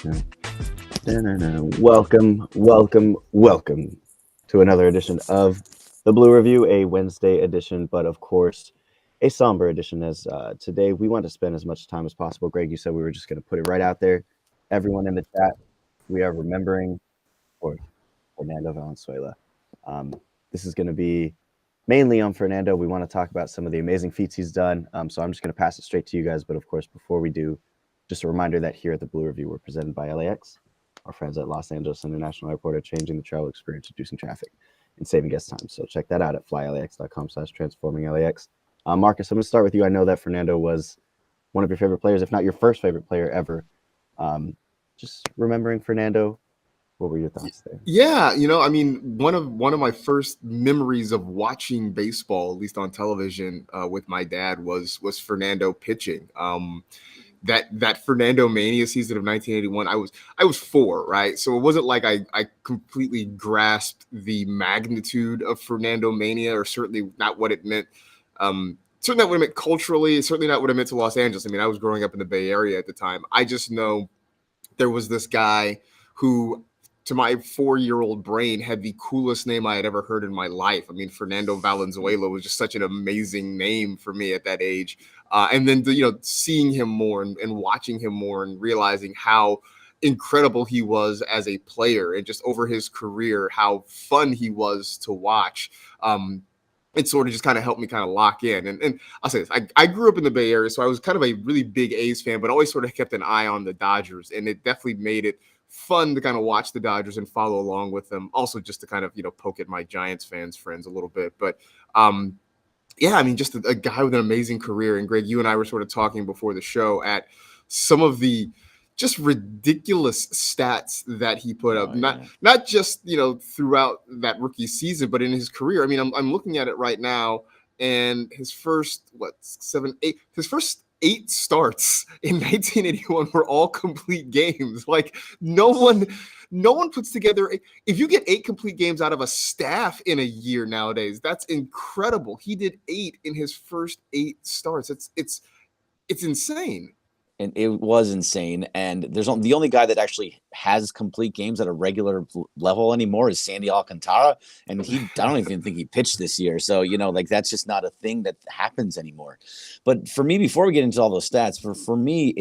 Welcome to another edition of the Blue Review, a Wednesday edition, but of course, a somber edition. As today we want to spend as much time as possible. Greg, you said we were just going to put it right out there. Everyone in the chat, we are remembering for Fernando Valenzuela. Um, this is going to be mainly on Fernando. We want to talk about some of the amazing feats he's done. So I'm just going to pass it straight to you guys. But of course, before we do, just a reminder that here at the Blue Review, we're presented by LAX. Our friends at Los Angeles International Airport are changing the travel experience, reducing traffic, and saving guest time. So check that out at flylax.com/transforminglAX. Marcus, I'm going to start with you. I know that Fernando was one of your favorite players, if not your first favorite player ever. Just remembering Fernando, what were your thoughts there? Yeah, I mean, one of my first memories of watching baseball, at least on television, with my dad was Fernando pitching. That Fernando Mania season of 1981, I was 4, right? So it wasn't like I completely grasped the magnitude of Fernando Mania, or certainly not what it meant. Certainly not what it meant culturally. Certainly not what it meant to Los Angeles. I mean, I was growing up in the Bay Area at the time. I just know there was this guy who, to my 4-year-old brain, had the coolest name I had ever heard in my life. I mean, Fernando Valenzuela was just such an amazing name for me at that age. And then, seeing him more and watching him more and realizing how incredible he was as a player, and just over his career, how fun he was to watch. It sort of just kind of helped me kind of lock in. And I'll say this, I grew up in the Bay Area, so I was kind of a really big A's fan, but always sort of kept an eye on the Dodgers. And it definitely made it fun to kind of watch the Dodgers and follow along with them. Also just to kind of, poke at my Giants friends a little bit. But yeah, I mean, just a guy with an amazing career. And Greg, you and I were sort of talking before the show at some of the just ridiculous stats that he put up, not just, throughout that rookie season, but in his career. I mean, I'm looking at it right now, and his first, his first 8 starts in 1981 were all complete games. Like, no one puts together, if you get 8 complete games out of a staff in a year nowadays, that's incredible. He did 8 in his first 8 starts. It's insane. And it was insane. And there's the only guy that actually has complete games at a regular level anymore is Sandy Alcantara. And I don't even think he pitched this year. So, that's just not a thing that happens anymore. But for me, before we get into all those stats, for me,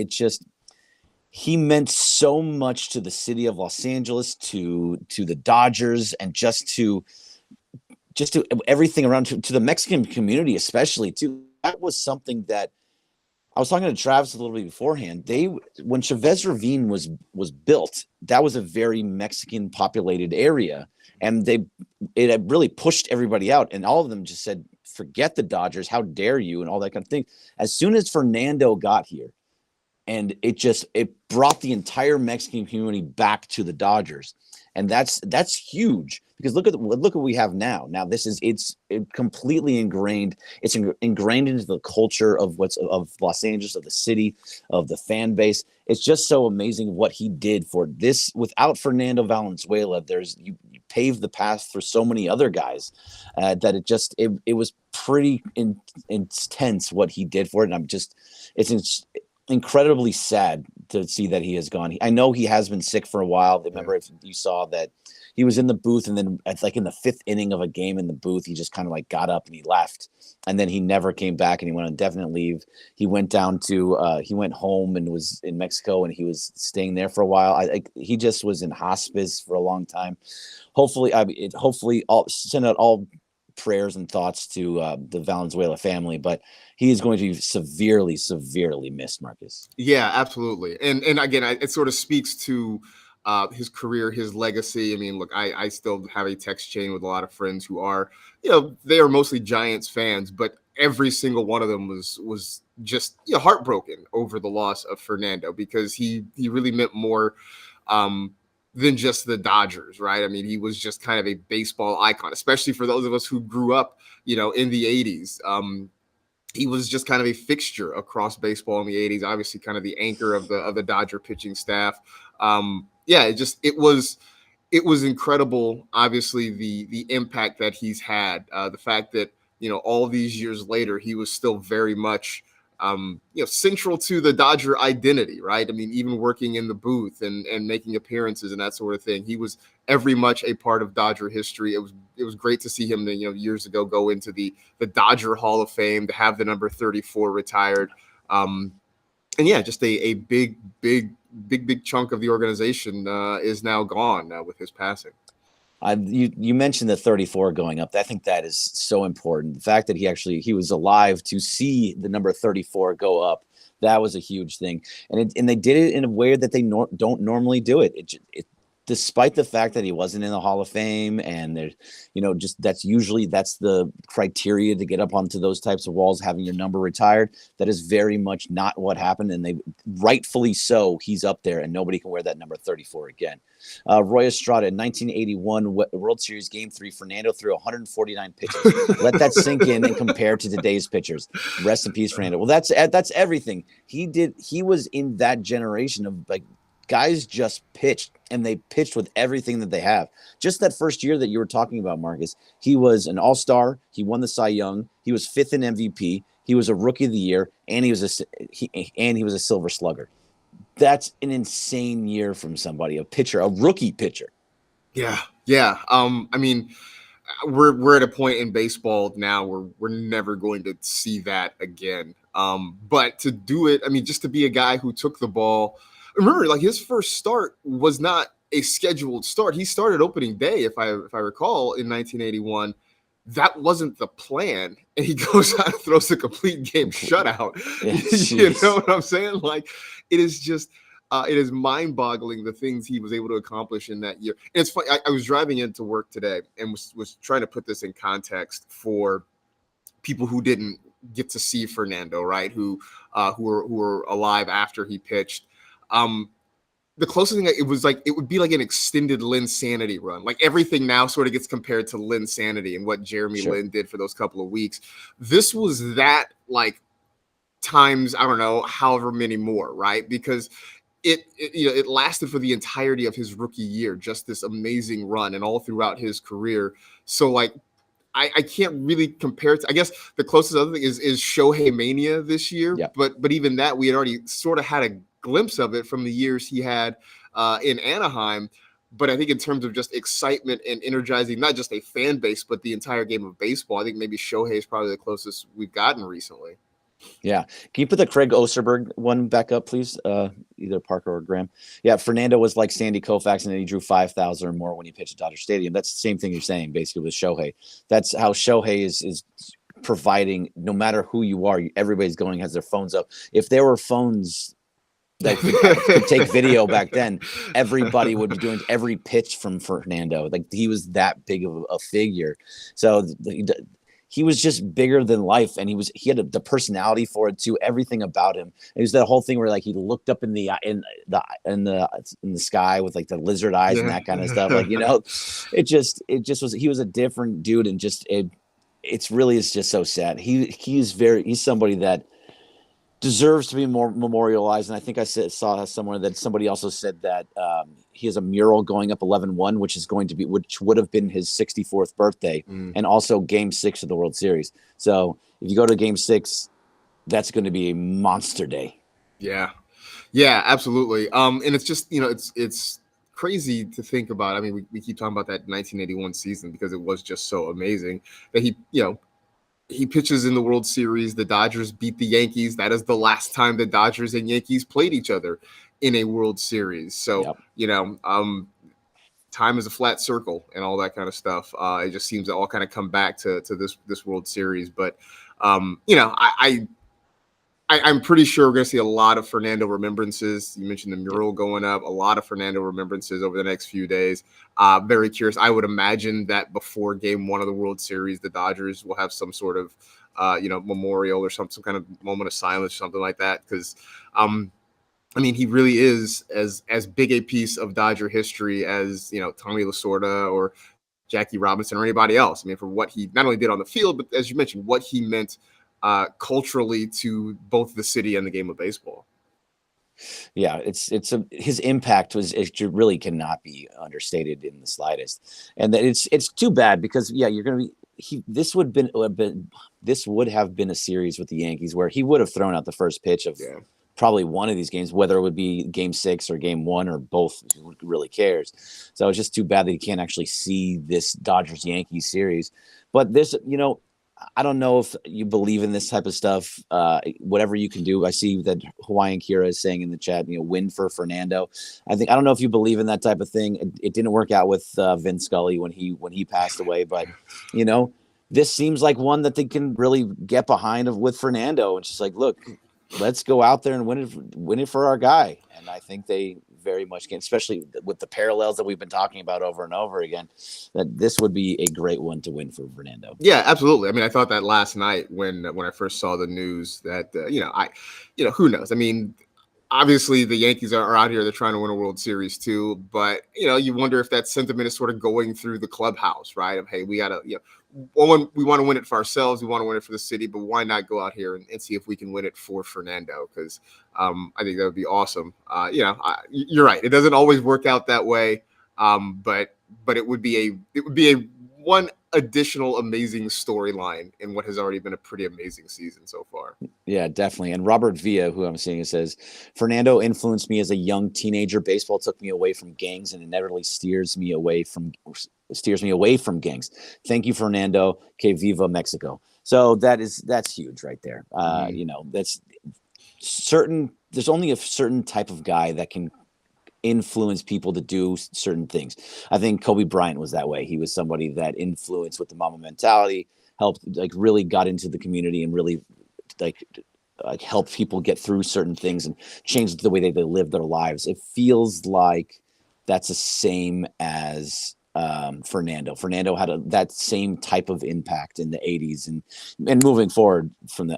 he meant so much to the city of Los Angeles, to the Dodgers, and just to everything around, to the Mexican community, especially too. That was something that I was talking to Travis a little bit beforehand. When Chavez Ravine was built, that was a very Mexican populated area, and it had really pushed everybody out, and all of them just said, "Forget the Dodgers, how dare you," and all that kind of thing. As soon as Fernando got here, and it brought the entire Mexican community back to the Dodgers, and that's huge. Because look at what we have now. Now it's completely ingrained. It's ingrained into the culture of Los Angeles, of the city, of the fan base. It's just so amazing what he did for this. Without Fernando Valenzuela, you paved the path for so many other guys that it was pretty intense what he did for it. And it's incredibly sad to see that he has gone. I know he has been sick for a while. Remember, if you saw that he was in the booth, and then in the 5th inning of a game in the booth, he just kind of got up and he left, and then he never came back, and he went on indefinite leave. He went he went home and was in Mexico, and he was staying there for a while. He just was in hospice for a long time. Hopefully, send out all prayers and thoughts to the Valenzuela family, but he is going to be severely, severely missed, Marcus. Yeah, absolutely. And again, it sort of speaks to his career, his legacy. I mean, look, I still have a text chain with a lot of friends who are, they are mostly Giants fans, but every single one of them was just heartbroken over the loss of Fernando, because he really meant more than just the Dodgers, right? I mean, he was just kind of a baseball icon, especially for those of us who grew up, in the 80s. He was just kind of a fixture across baseball in the 80s, obviously kind of the anchor of the Dodger pitching staff. It was incredible. Obviously the impact that he's had, the fact that, all these years later, he was still very much central to the Dodger identity, right? I mean, even working in the booth and making appearances and that sort of thing, he was every much a part of Dodger history. It was great to see him, years ago go into the Dodger Hall of Fame, to have the number 34 retired. And yeah, just a big chunk of the organization is now gone with his passing. You mentioned the 34 going up. I think that is so important. The fact that he was alive to see the number 34 go up, that was a huge thing. And they did it in a way that they don't normally do it. Despite the fact that he wasn't in the Hall of Fame, and there's, that's the criteria to get up onto those types of walls, having your number retired. That is very much not what happened, and they rightfully so. He's up there, and nobody can wear that number 34 again. Roy Estrada in 1981 World Series Game 3, Fernando threw 149 pitches. Let that sink in and compare to today's pitchers. Rest in peace, Fernando. Well, that's everything he did. He was in that generation of guys just pitched, and they pitched with everything that they have. Just that first year that you were talking about, Marcus, he was an all-star. He won the Cy Young. He was 5th in MVP. He was a Rookie of the Year, and he was a Silver Slugger. That's an insane year from somebody, a rookie pitcher. Yeah. I mean, we're at a point in baseball now where we're never going to see that again. But to do it, I mean, just to be a guy who took the ball. Remember, his first start was not a scheduled start. He started opening day, if I recall, in 1981. That wasn't the plan, and he goes out and throws a complete game shutout. You know what I'm saying? It is just, it is mind-boggling the things he was able to accomplish in that year. And it's funny. I was driving into work today and was trying to put this in context for people who didn't get to see Fernando, right? Who were alive after he pitched. The closest thing, it would be like an extended Linsanity run. Everything now sort of gets compared to Linsanity and what Jeremy Lin did for those couple of weeks. This was that times, I don't know, however many more, right? Because it lasted for the entirety of his rookie year, just this amazing run, and all throughout his career. So I can't really compare it to, I guess the closest other thing is Shohei Mania this year. Yeah. But even that, we had already sort of had a glimpse of it from the years he had in Anaheim. But I think in terms of just excitement and energizing, not just a fan base, but the entire game of baseball, I think maybe Shohei is probably the closest we've gotten recently. Yeah. Can you put the Craig Osterberg one back up, please? Either Parker or Graham. Yeah. Fernando was like Sandy Koufax, and then he drew 5,000 or more when he pitched at Dodger Stadium. That's the same thing you're saying, basically, with Shohei. That's how Shohei is providing, no matter who you are, everybody's has their phones up. If there were phones that could take video back then, everybody would be doing every pitch from Fernando. He was that big of a figure. So he was just bigger than life, and he had the personality for it too. Everything about him. It was that whole thing where he looked up in the sky with the lizard eyes and that kind of stuff. It just was. He was a different dude, and it's just so sad. He's somebody that deserves to be more memorialized. And I think I saw somewhere that somebody also said that he has a mural going up 11-1, which would have been his 64th birthday, and also Game 6 of the World Series. So if you go to Game 6, that's going to be a monster day. Yeah, absolutely. And it's just, it's crazy to think about. I mean, we keep talking about that 1981 season because it was just so amazing that he pitches in the World Series. The Dodgers beat the Yankees. That is the last time the Dodgers and Yankees played each other in a World Series. So, time is a flat circle and all that kind of stuff. It just seems to all kind of come back to this World Series. But, I'm pretty sure we're going to see a lot of Fernando remembrances. You mentioned the mural going up, a lot of Fernando remembrances over the next few days. Very curious. I would imagine that before Game 1 of the World Series, the Dodgers will have some sort of, memorial or some kind of moment of silence or something like that. Because, he really is as big a piece of Dodger history as, Tommy Lasorda or Jackie Robinson or anybody else. For what he not only did on the field, but as you mentioned, what he meant culturally to both the city and the game of baseball. Yeah, his impact it really cannot be understated in the slightest. And that it's too bad because you're going to be this would have been a series with the Yankees where he would have thrown out the first pitch of probably one of these games, whether it would be game 6 or game 1 or both. Who really cares? So it's just too bad that he can't actually see this Dodgers Yankees series. But this, I don't know if you believe in this type of stuff. Whatever you can do. I see that Hawaiian Kira is saying in the chat, win for Fernando. I don't know if you believe in that type of thing. It didn't work out with Vin Scully when he passed away, but this seems like one that they can really get behind with Fernando. It's just like, look, let's go out there and win it for our guy. And I think they very much can, especially with the parallels that we've been talking about over and over again, that this would be a great one to win for Fernando. Yeah, absolutely. I mean, I thought that last night when I first saw the news that, who knows? I mean, obviously the Yankees are out here. They're trying to win a World Series too, but you wonder if that sentiment is sort of going through the clubhouse, right? Of, hey, we gotta, we want to win it for ourselves. We want to win it for the city, but why not go out here and see if we can win it for Fernando? Because I think that would be awesome. You're right. It doesn't always work out that way, but it would be a one additional amazing storyline in what has already been a pretty amazing season so far. Yeah, definitely. And Robert Villa, who I'm seeing, says, Fernando influenced me as a young teenager. Baseball took me away from gangs and inevitably steers me away from gangs. Thank you, Fernando. Que viva Mexico. So that's huge right there. That's certain. There's only a certain type of guy that can influence people to do certain things. I think Kobe Bryant was that way. He was somebody that influenced with the Mamba mentality, helped, really got into the community and really help people get through certain things and change the way they live their lives. It feels like that's the same as Fernando. Fernando had that same type of impact in the 80s and moving forward from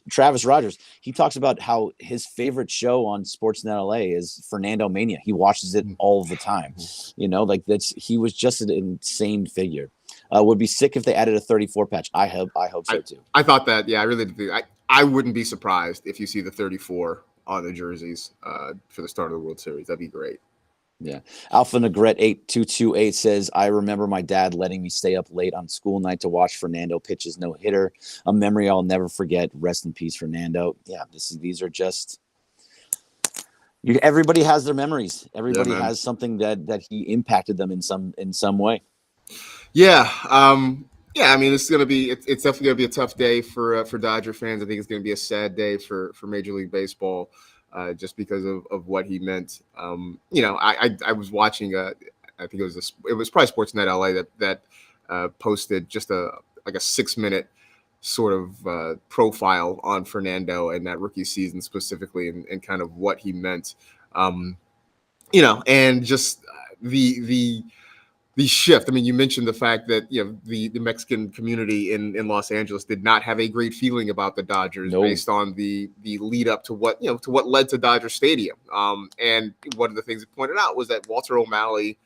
Travis Rogers. He talks about how his favorite show on Sportsnet LA is Fernando Mania. He watches it all the time. He was just an insane figure. Would be sick if they added a 34 patch. I hope so too. I thought that. Yeah, I really did. I wouldn't be surprised if you see the 34 on the jerseys for the start of the World Series. That'd be great. Yeah. Alpha Negrette 8228 says, I remember my dad letting me stay up late on school night to watch Fernando pitch his no-hitter. A memory I'll never forget. Rest in peace, Fernando. Yeah, these are just everybody has their memories. Everybody has something that he impacted them in some way. Yeah. I mean, it's definitely gonna be a tough day for Dodger fans. I think it's gonna be a sad day for Major League Baseball. Just because of what he meant. I was watching. I think it was probably Sportsnet LA that posted just a 6-minute sort of profile on Fernando and that rookie season specifically, and kind of what he meant. And just the shift. I mean, you mentioned the fact that the Mexican community in Los Angeles did not have a great feeling about the Dodgers based on the lead up to what led to Dodger Stadium. And one of the things it pointed out was that Walter O'Malley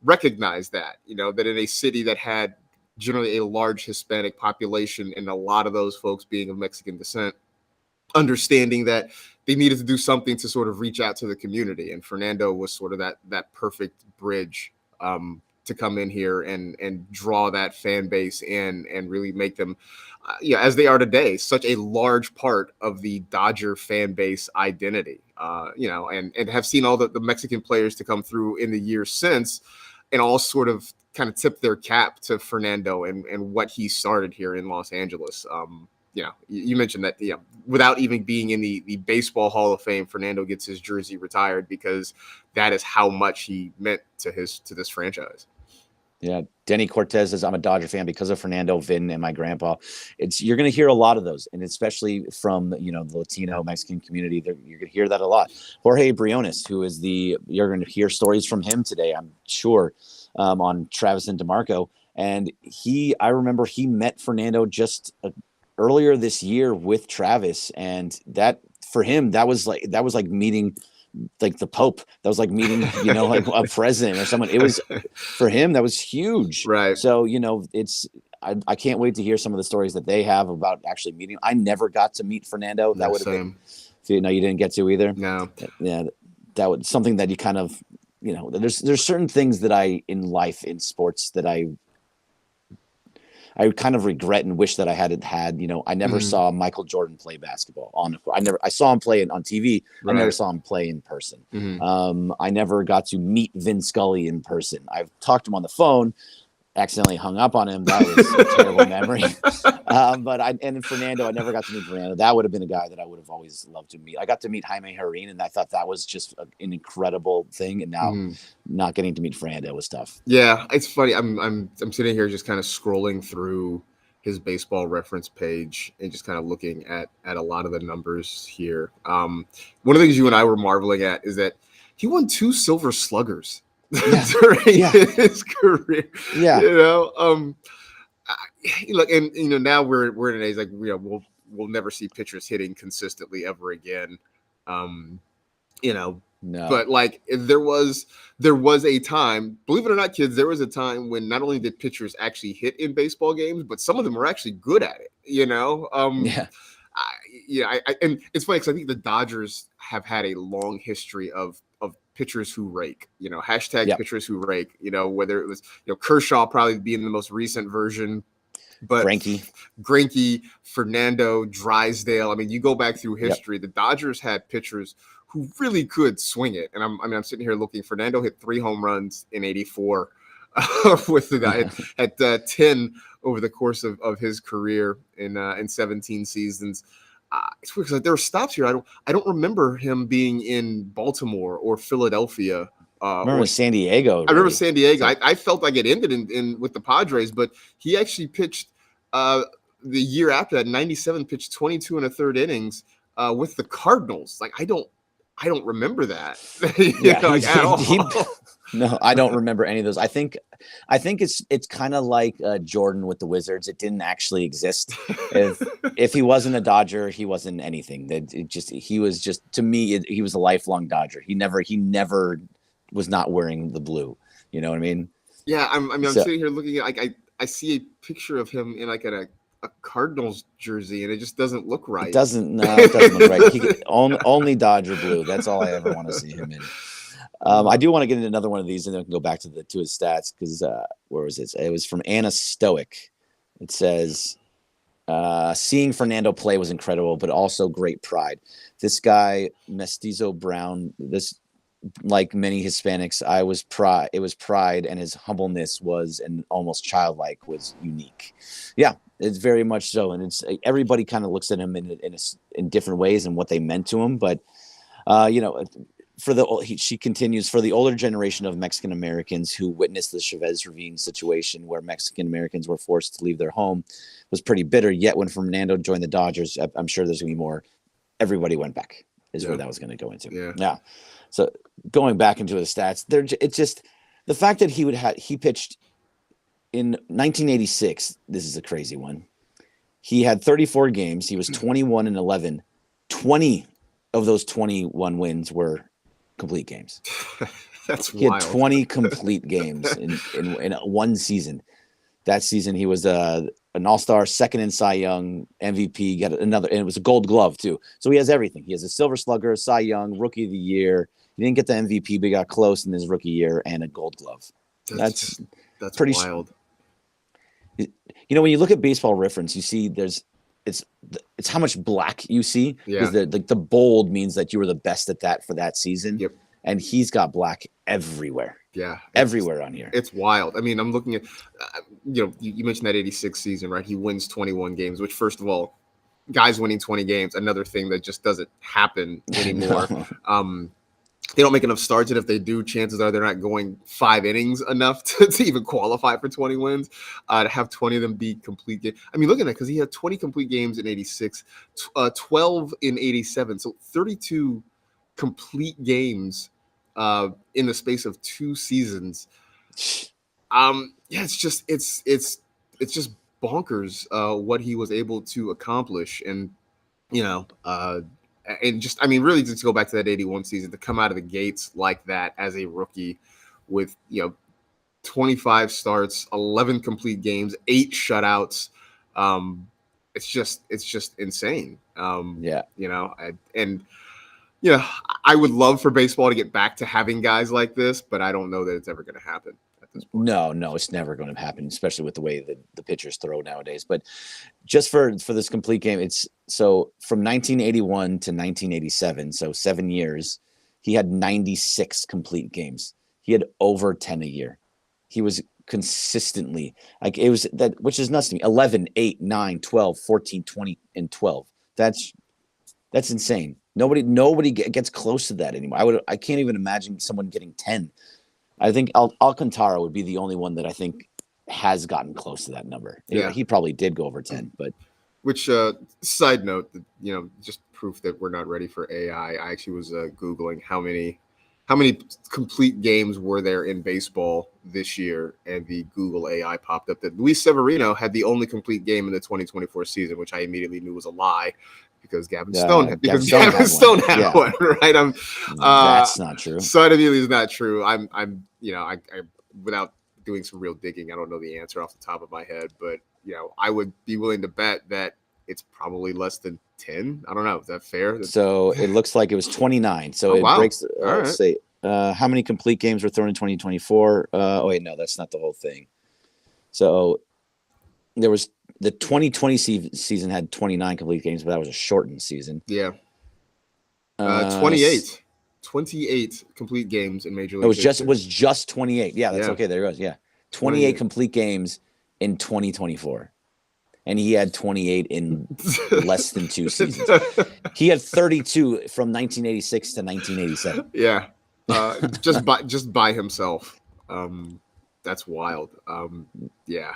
recognized that that in a city that had generally a large Hispanic population and a lot of those folks being of Mexican descent, understanding that they needed to do something to sort of reach out to the community, and Fernando was sort of that perfect bridge. To come in here and draw that fan base in and really make them, as they are today, such a large part of the Dodger fan base identity, and have seen all the Mexican players to come through in the years since and all sort of kind of tip their cap to Fernando and what he started here in Los Angeles. You mentioned that, without even being in the Baseball Hall of Fame, Fernando gets his jersey retired because that is how much he meant to this franchise. Yeah. Denny Cortez says, I'm a Dodger fan because of Fernando, Vin, and my grandpa. You're going to hear a lot of those, and especially from, the Latino Mexican community, you're going to hear that a lot. Jorge Briones, you're going to hear stories from him today, I'm sure, on Travis and DeMarco. And I remember he met Fernando just earlier this year with Travis, and that for him, that was like meeting like the Pope. That was like meeting, like a president or someone. It was, for him, that was huge. Right. So, I can't wait to hear some of the stories that they have about actually meeting. I never got to meet Fernando. That would have been, you didn't get to either. No. Yeah. That was something that you kind of, there's certain things that in life, in sports, that I kind of regret and wish that I had had. I never Mhm. saw Michael Jordan play basketball I saw him play on TV. I never Right. saw him play in person. Mhm. I never got to meet Vin Scully in person. I've talked to him on the phone, accidentally hung up on him. That was a terrible memory. And Fernando, I never got to meet Fernando. That would have been a guy that I would have always loved to meet. I got to meet Jaime Jarrín, and I thought that was just an incredible thing. And now Mhm. not getting to meet Fernando was tough. Yeah, it's funny. I'm sitting here just kind of scrolling through his baseball reference page and just kind of looking at a lot of the numbers here. One of the things you and I were marveling at is that he won 2 Silver Sluggers Yeah, during yeah, his career. yeah, You know, I, look, and now we're in an age like we'll never see pitchers hitting consistently ever again. Um, you know, no, but like there was a time, believe it or not, kids, there was a time when not only did pitchers actually hit in baseball games, but some of them were actually good at it. yeah, I, and it's funny because I think the Dodgers have had a long history of pitchers who rake. Hashtag yep. pitchers who rake. Whether it was Kershaw probably being the most recent version, but Greinke, Greinke, Fernando, Drysdale. I mean, you go back through yep, history, the Dodgers had pitchers who really could swing it. And I'm sitting here looking. Fernando hit 3 home runs in '84 with the guy at 10 over the course of his career in 17 seasons. It's weird because there were stops here. I don't remember him being in Baltimore or Philadelphia. remember Or San Diego, I remember really. San Diego. So I felt like it ended in with the Padres, but he actually pitched uh, the year after that, '97, pitched 22 and a third innings with the Cardinals. Like I don't remember that, yeah, like at he all. no, I don't remember any of those. I think it's kind of like Jordan with the Wizards. It didn't actually exist. If he wasn't a Dodger, he wasn't anything. He was just, to me, he was a lifelong Dodger. He never was not wearing the blue. You know what I mean? Yeah, I'm So sitting here looking at like I see a picture of him in like a Cardinals jersey, and it just doesn't look it right. doesn't. No, it doesn't look right. Only Dodger blue. That's all I ever want to see him in. I do want to get into another one of these, and then we can go back to his stats because where was it? It was from Anna Stoic. It says, seeing Fernando play was incredible, but also great pride. This guy, Mestizo Brown, like many Hispanics, it was pride, and his humbleness was, and almost childlike, was unique. Yeah, it's very much so, and it's everybody kind of looks at him in different ways and what they meant to him, but uh, you know, she continues, for the older generation of Mexican Americans who witnessed the Chavez Ravine situation where Mexican Americans were forced to leave their home was pretty bitter. Yet when Fernando joined the Dodgers, I'm sure there's gonna be more. Everybody went back is Yeah, where that was going to go into. yeah. Yeah. So going back into the stats, it's just the fact that he pitched in 1986. This is a crazy one. He had 34 games. He was 21 and 11. 20 of those 21 wins were complete games. That's He had wild. 20 complete games in one season. That season, he was an All-Star, second in Cy Young, MVP. Got another, and it was a Gold Glove too. So he has everything. He has a Silver Slugger, Cy Young, Rookie of the Year. He didn't get the MVP, but he got close in his rookie year, and a Gold Glove. That's That's pretty. wild. When you look at Baseball Reference, you see it's how much black you see, Yeah. because the bold means that you were the best at that for that season. Yep. And he's got black everywhere. Yeah. Everywhere on here. It's wild. I mean, I'm looking at, you mentioned that '86 season, right? He wins 21 games, which, first of all, guys winning 20 games, another thing that just doesn't happen anymore. They don't make enough starts, and if they do, chances are they're not going 5 innings enough to even qualify for 20 wins. To have 20 of them be complete games. I mean, look at that, because he had 20 complete games in '86, 12 in '87, so 32 complete games in the space of 2 seasons. Yeah, it's just bonkers what he was able to accomplish, and you know, and just, I mean, really, just to go back to that '81 season, to come out of the gates like that as a rookie with 25 starts, 11 complete games, 8 shutouts. It's just insane. Yeah. And I would love for baseball to get back to having guys like this, but I don't know that it's ever going to happen. at this point. No, it's never going to happen, especially with the way that the pitchers throw nowadays. But just for this complete game, it's so from 1981 to 1987, so 7 years, he had 96 complete games. He had over 10 a year. He was consistently like it was that, which is nuts to me. 11, 8, 9, 12, 14, 20, and 12. That's insane. Nobody gets close to that anymore. I can't even imagine someone getting 10. I think Alcantara would be the only one that I think has gotten close to that number. Yeah. He probably did go over 10, but which side note, just proof that we're not ready for AI. I actually was Googling how many complete games were there in baseball this year, and the Google AI popped up that Luis Severino had the only complete game in the 2024 season, which I immediately knew was a lie because Gavin Stone had one, right? That's not true. So it immediately is not true. I without doing some real digging, I don't know the answer off the top of my head, but I would be willing to bet that it's probably less than 10. I don't know. Is that fair? So it looks like it was 29. So it breaks. Let's say how many complete games were thrown in 2024? Oh wait, no, that's not the whole thing. So there was the 2020 season had 29 complete games, but that was a shortened season. Yeah. 28 complete games in Major League. It was just 28. Yeah, that's okay. There it goes. Yeah. 28 complete games in 2024. And he had 28 in less than 2 seasons. He had 32 from 1986 to 1987. Yeah. Just by himself. That's wild. Yeah.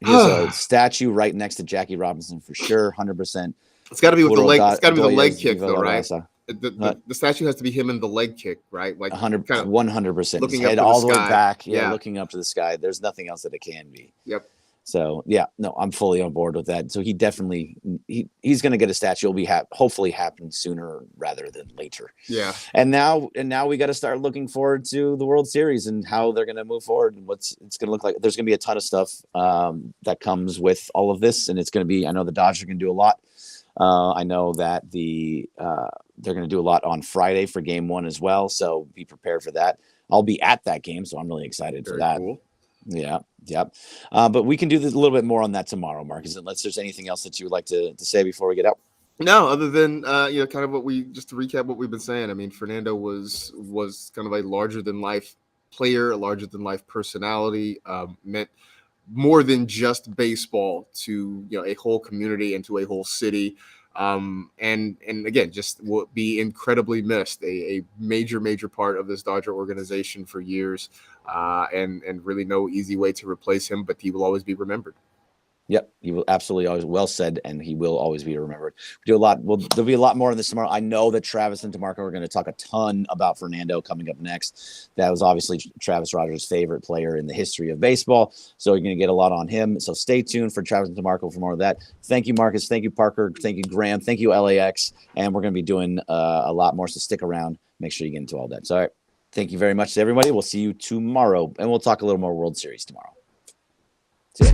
Here's a statue right next to Jackie Robinson for sure, 100%. It's got to be with the leg. It's got to be the leg kick, though, right? The statue has to be him in the leg kick, right? Like 100%. Looking His head up all the way sky. back. Yeah, looking up to the sky. There's nothing else that it can be. Yep. So I'm fully on board with that. So he definitely he's going to get a statue. It'll be hopefully happen sooner rather than later. Yeah. And now we got to start looking forward to the World Series and how they're going to move forward and it's going to look like. There's going to be a ton of stuff that comes with all of this, and it's going to be. I know the Dodgers are going to do a lot. I know that they're going to do a lot on Friday for Game 1 as well. So be prepared for that. I'll be at that game, so I'm really excited for that. Cool. Yeah. But we can do this a little bit more on that tomorrow, Marcus, unless there's anything else that you would like to say before we get out. No, other than kind of just to recap what we've been saying. I mean, Fernando was kind of a larger than life player, a larger than life personality, meant more than just baseball to a whole community and to a whole city. And again, just will be incredibly missed. A major part of this Dodger organization for years, and really no easy way to replace him. But he will always be remembered. Yep, he will absolutely always well said, and he will always be remembered. We do a lot. There'll be a lot more on this tomorrow. I know that Travis and DeMarco are going to talk a ton about Fernando coming up next. That was obviously Travis Rogers' favorite player in the history of baseball, so you're going to get a lot on him. So stay tuned for Travis and DeMarco for more of that. Thank you, Marcus. Thank you, Parker. Thank you, Graham. Thank you, LAX. And we're going to be doing a lot more, so stick around. Make sure you get into all that. So, all right. Thank you very much to everybody. We'll see you tomorrow, and we'll talk a little more World Series tomorrow. See ya.